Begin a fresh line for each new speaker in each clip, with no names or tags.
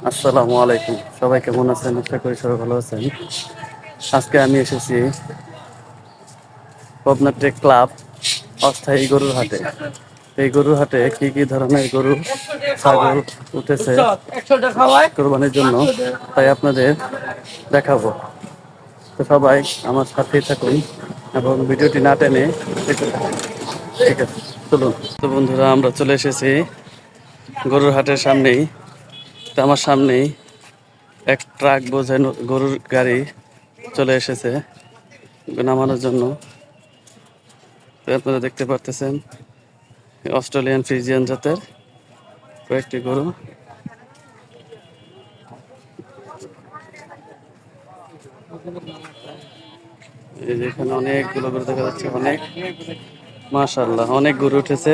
আসসালামু আলাইকুম, সবাই কেমন আছেন? আশা করি সবাই ভালো আছেন। আজকে আমি এসেছি পাবনা টেক ক্লাব অস্থায়ী গরুর হাটে। এই গরুর হাটে কি কি ধরনের গরু ছাগল উঠেছে কোরবানির জন্য, তাই আপনাদের দেখাবো। তো সবাই আমার সাথেই থাকুন এবং ভিডিওটি না টেনে দেখতে থাকুন। ঠিক আছে, চলুন। তো বন্ধুরা, আমরা চলে এসেছি গরুর হাটের সামনেই। তো আমার সামনেই এক ট্রাক বোঝাই গরুর গাড়ি চলে এসেছে নামানোর জন্য। তো আপনারা দেখতে পারতেছেন অস্ট্রেলিয়ান ফ্রিজিয়ান জাতের কয়েকটি গরু। এই যে এখানে অনেকগুলো গরু দেখা যাচ্ছে, অনেক, মাশাআল্লাহ, অনেক গরু উঠেছে।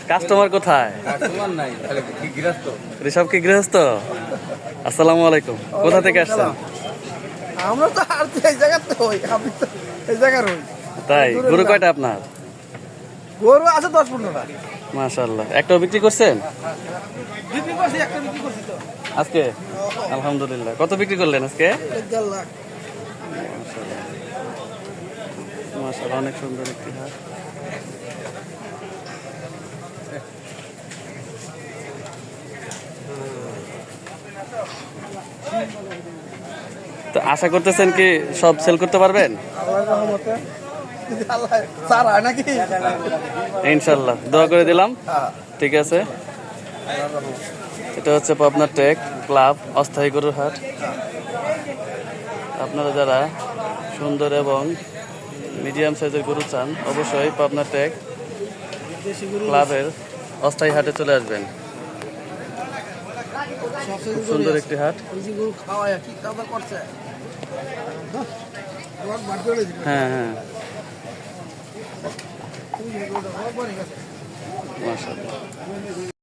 কাস্টমার কোথায়? ঋষভ কি গৃহস্থ? আসসালামু আলাইকুম, কোথা থেকে আসছেন?
আমরা তো আর এই জায়গাতে হই, আমি তো এই জায়গার হই।
তাই, গরু কয়টা আপনার?
গরু আছে 10-15টা।
মাশাআল্লাহ, একটাও বিক্রি করছেন
বিক্রি করছি, একটা বিক্রি করছি তো
আজকে? আলহামদুলিল্লাহ। কত বিক্রি করলেন আজকে?
1.5 লাখ।
মাশাআল্লাহ, অনেক সুন্দর একটি হাট। তো আশা করতেছেন কি সব সেল করতে পারবেন?
আল্লাহর রহমতে আল্লাহ সারা নাকি
ইনশাল্লাহ, দোয়া করে দিলাম।
হ্যাঁ,
ঠিক আছে। এটা হচ্ছে পাবনা টেক ক্লাব অস্থায়ী গরুর হাট। আপনারা যারা সুন্দর এবং মিডিয়াম সাইজের গরু চান, অবশ্যই পাবনা টেক ক্লাবের অস্থায়ী হাটে চলে আসবেন। খুব সুন্দর একটি হাট।
গরু খাওয়ায় কি খাবার করছে।
হ্যাঁ হ্যাঁ, মাশাআল্লাহ।